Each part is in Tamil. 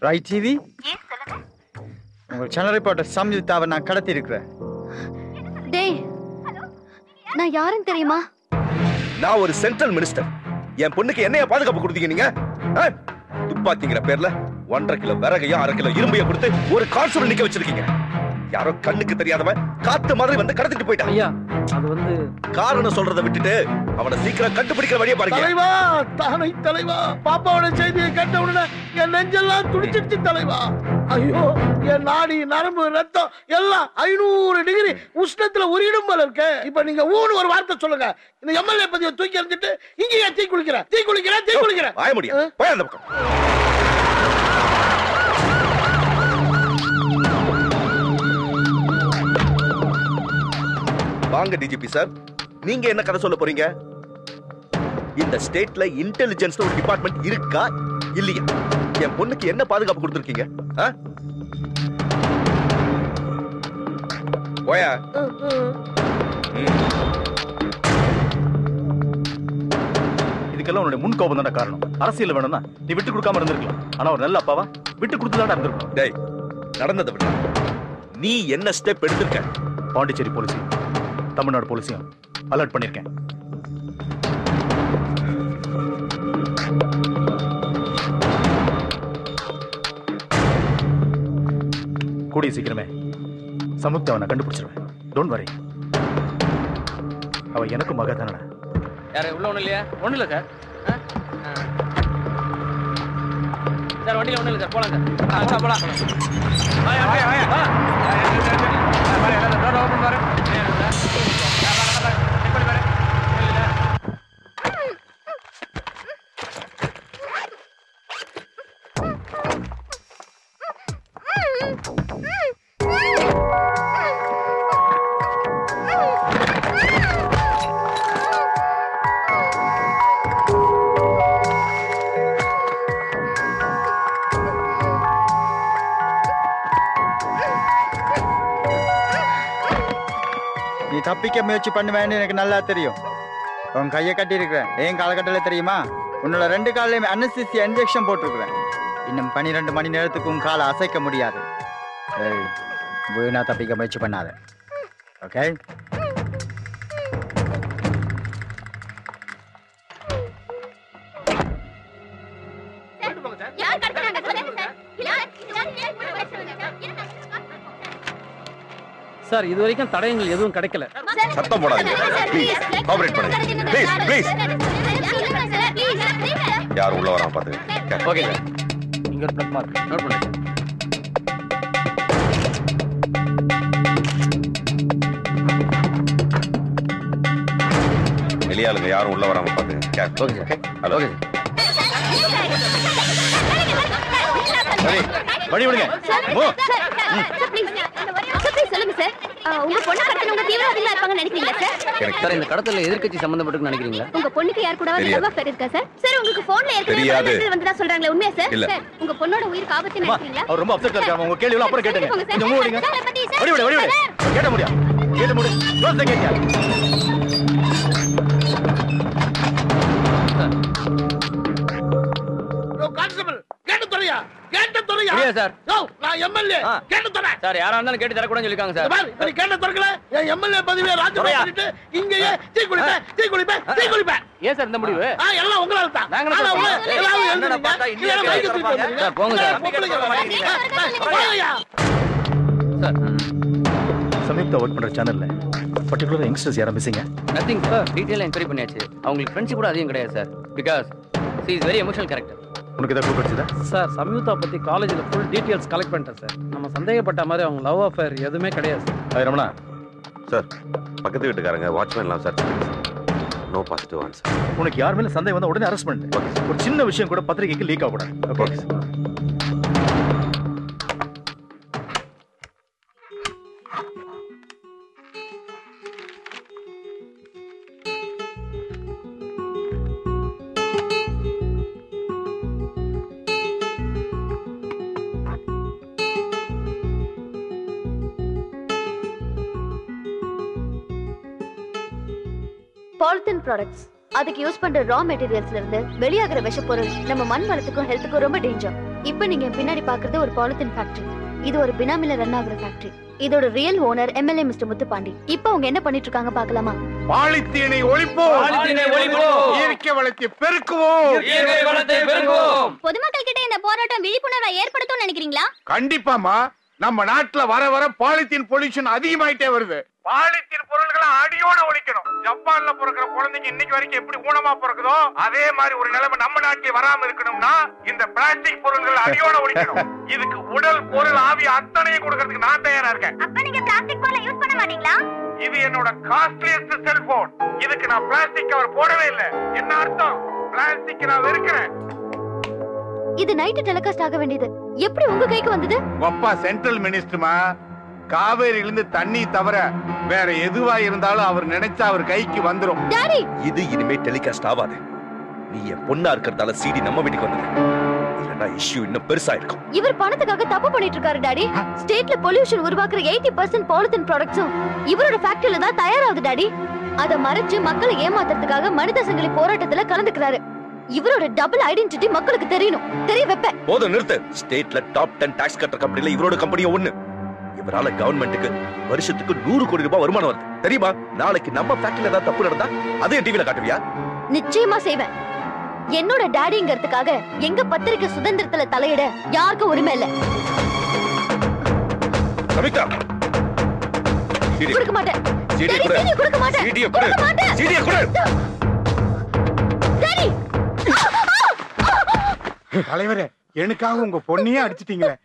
Right TV. உங்கள் சேனல் ரிப்போர்ட்டர் சம்யுக்தாவை நான் கடத்தி இருக்கிறேன். டேய், நான் யாருன்னு தெரியுமா? நான் ஒரு சென்ட்ரல் மினிஸ்டர். என் பொண்ணுக்கு என்னைய பாதுகாப்பு கொடுத்தீங்க நீங்க? துப்பாக்கிங்கிற பேர்ல 1.5 கிலோ விறகையும் 1/2 கிலோ இரும்பைய கொடுத்து ஒரு கான்ஸ்டபிள் நிக்க வச்சிருக்கீங்க. யாரோ கண்ணுக்கு தெரியாதவன் காத்து மாதிரி வந்து கடத்திட்டு போயிட்டான். ஐயா, அது வந்து காரணம் சொல்றதை விட்டுட்டு அவனை சீக்கிரம் கண்டுபிடிக்கிற வழியை பாருங்க. தலைவா, தானை தலைவா, பாப்பாவோட செய்தியை கேட்ட உடனே என் நெஞ்செல்லாம் துடிச்சிடுச்சு தலைவா. ஐயோ, என் நாடி நரம்பு ரத்தம் எல்லாம் 500 டிகிரி உஷ்ணத்துல உரியிடும் போல இருக்கு. இப்ப நீங்க ஊன்னு ஒரு வார்த்தை சொல்லுங்க. இந்த எம்எல்ஏ பதவியை தூக்கி எறிஞ்சிட்டு இங்கேயே தீ குளிக்கிறேன். ஆய முடியும். போய் அந்த பக்கம். வாங்க டிஜிபி சார், நீங்க என்ன கதை சொல்ல போறீங்க? இந்த ஸ்டேட்ல இன்டெலிஜென்ஸ் ஒரு டிபார்ட்மெண்ட் இருக்கா இல்லையா? என் பொண்ணுக்கு என்ன பாதுகாப்பு கொடுத்திருக்கீங்க? ஓயா, இதுக்கெல்லாம் உன்னுடைய முன் கோபம் தான காரணம். அரசியல் வேணும்னா நீ விட்டு கொடுக்காம இருந்திருக்கலாம். ஆனா ஒரு நல்ல அப்பாவா விட்டு கொடுத்துதான் இருந்திருக்கணும். டேய், நடந்ததை விட நீ என்ன ஸ்டெப் எடுத்திருக்க? பாண்டிச்சேரி போலீஸையும் தமிழ்நாடு போலீஸையும் அலர்ட் பண்ணிருக்கேன். கூடிய சீக்கிரமே சமுத்தியாவை நான் கண்டுபிடிச்சிருவேன். Don't worry. அவ எனக்கு மக தானே. யாரு உள்ள ஒண்ணு இல்லையா? ஒண்ணு இல்ல சார். சார் வண்டியில ஒண்ணு இல்ல சார். போலாம் சார். போலாம். வாயா வாயா வாயா. டோர் ஓபன் பாரு. நீ தப்பிக்க முயற்சி பண்ணுவேன்னு எனக்கு நல்லா தெரியும். உன் கையை கட்டி இருக்கிறேன். ஏன் காலகட்டத்தில் தெரியுமா? உன்னோட 2 காலையுமே அனஸ்தீசியா இன்ஜெக்ஷன் போட்டிருக்கிறேன். இன்னும் 12 மணி நேரத்துக்கு உன் காலை அசைக்க முடியாது. வீணா தப்பிக்க முயற்சி பண்ணாத. ஓகே? சார், இது வரைக்கும் தடயங்கள் எதுவும் கிடைக்கல. சத்தம் போடாதீங்க. ப்ளீஸ் கோஆபரேட் பண்ணுங்க. Please please. யார் உள்ள வராம பாத்துங்க. Okay sir. இங்க ஒரு பிளக் மார்க் நோட் பண்ணுங்க. வெளியாளுங்க யாரும் உள்ள வராம பாத்துங்க. Okay sir. ஹலோ. ஓகே சரி, வழி விடுங்க. சொல்லுங்க சார். உங்க பொண்ணு கடத்தனவங்க தீவிரவாதிகளா இருப்பாங்கன்னு நினைக்கிறீங்களா சார்? சார், இந்த கடத்தல எதிர்க்கட்சி சம்பந்தப்பட்டு நினைக்கிறீங்களா? உங்க பொண்ணுக்கு யார் கூட லவ் அஃபேர் இருக்கா சார்? சார், உங்களுக்கு போன்ல தெரியாது. ஏற்கனவே வந்ததா சொல்றாங்களே, உண்மையா சார்? சார், உங்க பொண்ணோட உயிருக்கு ஆபத்து நினைக்கிறீங்களா? அவர் ரொம்ப அப்செட்டா இருக்காங்க. உங்க கேள்வி எல்லாம் அப்புறம் கேட்டுங்க. கொஞ்சம் மூவ் பண்ணுங்க. வழி விடு, வழி விடு. கேட்ட முடியா? கேட்ட முடி. Close the gate. கான்ஸ்டபிள், கேட்டு துறையா? கேட்டு துறையா? இல்லையா சார்? நான் எம்எல்ஏ. கேட்டு துறை. சார், யாரா இருந்தாலும் கேட்டு தர கூடாதுன்னு சொல்லிருக்காங்க சார். பாரு, நீ கேட்ட துறைக்கல. என் எம்எல்ஏ பதவியை ராஜினாமா பண்ணிட்டு இங்கேயே தீ குளிப்பேன். ஏன் சார் இந்த முடிவு? எல்லாம் உங்களால தான். என்னடா பார்த்தா இன்னும் சார், போங்க சார். சார், சமீபத்தை ஒர்க் பண்ற சேனல்ல பர்టిక్యులர் யங்ஸ்டர்ஸ் யாரா மிஸ்ஸிங்க? Nothing sir. டீடைலா என்கொயரி பண்ணியாச்சு. அவங்களுக்கு ஃப்ரெண்ட்ஷிப் கூட அதிகம் கிடையாது sir. Because she is very emotional character. உனக்கு ஏதாவது க்ளூ கிடைச்சதா? சார், சம்யுக்தா பத்தி காலேஜ்ல ஃபுல் டீடைல்ஸ் கலெக்ட் பண்ணிட்டேன் சார். நம்ம சந்தேகப்பட்ட மாதிரி அவங்க லவ் அஃபேர் எதுவுமே கிடையாது சார். ரமணா சார், பக்கத்து வீட்டுக்காரங்க வாட்ச்மேன்லாம் சார். No positive answer. உனக்கு யார் மேல சந்தேகம் வந்தா உடனே அரெஸ்ட் பண்ணு. ஒரு சின்ன விஷயம் கூட பத்திரிகைக்கு லீக் ஆக கூடாது. Okay sir. பாலித்தீன் ப்ராடக்ட்ஸ், அதுக்கு யூஸ் பண்ற ரா மெட்டீரியல்ஸ்ல இருந்து வெளியாகிற விஷப்பொருள் நம்ம மண் வளத்துக்கும் ஹெல்த்துக்கும் ரொம்ப டேஞ்சர். இப்ப நீங்க பின்னாடி பாக்குறது ஒரு பாலித்தீன் ஃபேக்டரி. இது ஒரு பினாமில ரன் ஆகுற ஃபேக்டரி. இதோட real owner MLA mister Muthupandi. இப்போ அவங்க என்ன பண்ணிட்டு இருக்காங்க பார்க்கலாமா? பாலித்தீனை ஒழிப்போம், இயற்கை வளத்தை பெருக்குவோம், பொதுமக்கள் கிட்ட இந்த போராட்டம் விழிப்புணர்வை ஏற்படுத்தும் நினைக்கிறீங்களா? கண்டிப்பாமா. நம்ம நாட்டுல வர வர பாலித்தீன் பொல்யூஷன் அதிகமாயிட்டே வருது. பாலித்தீன் பொருள்களை அடியோட ஒழிக்கணும். ஜப்பான்ல பிறக்கிற குழந்தைங்க இன்னைக்கு வரைக்கும் எப்படி ஊனமா பிறக்குதோ அதே மாதிரி ஒரு நிலைமை நம்ம நாட்டில் வராம இருக்கணும்னா இந்த பிளாஸ்டிக் பொருள்களை அடியோட ஒழிக்கணும். இதுக்கு உடல் பொருள் ஆவி அத்தனையும் கொடுக்கறதுக்கு நான் தயாரா இருக்கேன். அப்ப நீங்க பிளாஸ்டிக் பொருளை யூஸ் பண்ண மாட்டீங்களா? இது என்னோட காஸ்ட்லியஸ்ட் செல்போன். இதுக்கு நான் பிளாஸ்டிக் கவர் போடவே இல்லை. என்ன அர்த்தம்? பிளாஸ்டிக் நான் வெறுக்கிறேன். இது நைட் டெலிகாஸ்ட் ஆக வேண்டியது எப்படி உங்க கைக்கு வந்தது? அப்பா சென்ட்ரல் மினிஸ்டர்மா. காவேரியிலிருந்து தண்ணி தவிர வேற எதுவா இருந்தாலும் அவர் நினைச்சா அவர் கைக்கு வந்துரும். டாடி, இது இனிமே டெலிகாஸ்ட் ஆகாது. நீ என் பொண்ணா இருக்கிறதால சிடி நம்ம வீட்டுக்கு வந்தது. இல்லன்னா இஷ்யூ இன்னும் பெருசா இருக்கும். இவர் பணத்துக்காக தப்பு பண்ணிட்டு இருக்காரு டாடி. ஸ்டேட்ல பொல்யூஷன் உருவாக்குற 80% பாலித்தீன் ப்ராடக்ட்ஸும் இவரோட ஃபேக்டரியில தான் தயாராகுது டாடி. அத மறைச்சு மக்களை ஏமாத்துறதுக்காக மனித சங்கிலி போராட்டத்துல கலந்துக்கிறாரு. இவரோட டபுள் ஐடென்டிட்டி மக்களுக்கு தெரியணும். தெரிய வைப்பேன். போதும் நிறுத்து. ஸ்டேட்ல டாப் 10 டாக்ஸ் கட்டுற கம்பெனில இவரோட கம்பெனியும் ஒண்ணு. இவரால கவர்மெண்ட்டுக்கு வருஷத்துக்கு 100 கோடி ரூபாய் வருமானம் வருது தெரியுமா? நாளைக்கு நம்ம ஃபேக்டரியில ஏதாவது தப்பு நடந்தா அதையும் டிவில காட்டுவியா? நிச்சயமா செய்வேன். என்னோட டாடிங்கிறதுக்காக எங்க பத்திரிக்கை சுதந்திரத்துல தலையிட யாருக்கும் உரிமை இல்ல. கவிதா, கொடுக்க மாட்டேன். சீடியை கொடு. சீடியை கொடுக்க மாட்டேன். சீடியை கொடு. கொடுக்க மாட்டேன். சீடியை கொடு. டாடி, தலைவரே, எனக்காக உங்க பொண்ணையே அடிச்சிட்டீங்களே.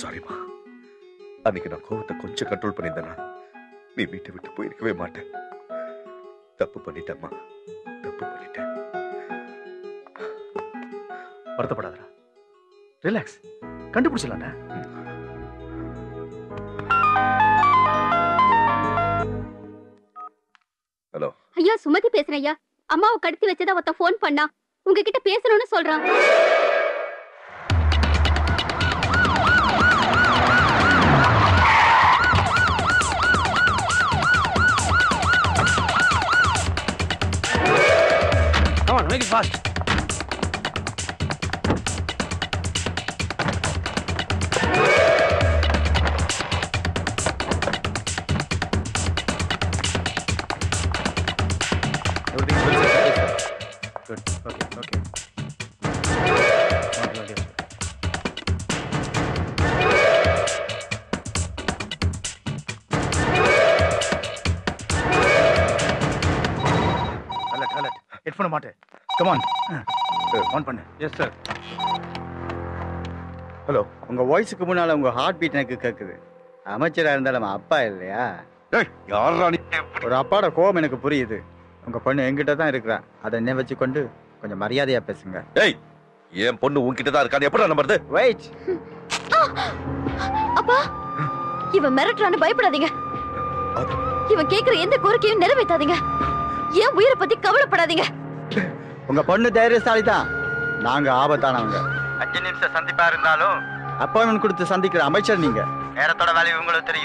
சாரிமா. அன்னைக்கு நான் கோவத்தை கொஞ்சம் கண்ட்ரோல் பண்ணியிருந்தேனா நீ வீட்டை விட்டு போயிருக்கவே மாட்டேன். தப்பு பண்ணிட்டேம்மா, தப்பு பண்ணிட்டேன். வருத்தப்படாதடா, ரிலாக்ஸ், கண்டுபிடிச்சலாம்டா. ஹலோ ஐயா, சுமதி பேசுறேன் ஐயா. அம்மாவை கடத்தி வச்சதா ஒருத்தன் ஃபோன் பண்ணா. உங்ககிட்ட பேசணும்னு சொல்றான். Come on, make it fast. Everything is well set? Good. Okay. Not bad, yes. Alert. Headphone மாட்டு. Come on. On பண்ணு. Yes sir. ஹலோ, உங்க வாய்ஸுக்கு முன்னால உங்க ஹார்ட் பீட் எனக்கு கேக்குது. அமைச்சரா இருந்தாலும் அப்பா இல்லையா? யாரா நீ? ஒரு அப்பாவோட கோபம் எனக்கு புரியுது. உங்க பொண்ணு என்கிட்ட தான் இருக்கிறா. அதை என்ன வச்சுக்கொண்டு கொஞ்சம் மரியாதையா பேசுங்க. ஏய், என் பொண்ணு உன்கிட்ட தான் இருக்கான்னு எப்படா நம்புறது? வெயிட். அப்பா, இவன் மிரட்டுறான்னு பயப்படாதீங்க. இவன் கேக்குற எந்த கோரிக்கையும் நிறைவேற்றாதீங்க. ஏன் உயிரை பத்தி கவலைப்படாதீங்க. உங்க பொண்ணு தைரியசாலி தான். நாங்க ஆபத்தானவங்க. 5 நிமிஷம் சந்திப்பா இருந்தாலும் அப்பாயின்மெண்ட் கொடுத்து சந்திக்கிற அமைச்சர் நீங்க. நேரத்தோட வேல்யூ உங்களுக்கு தெரியும்.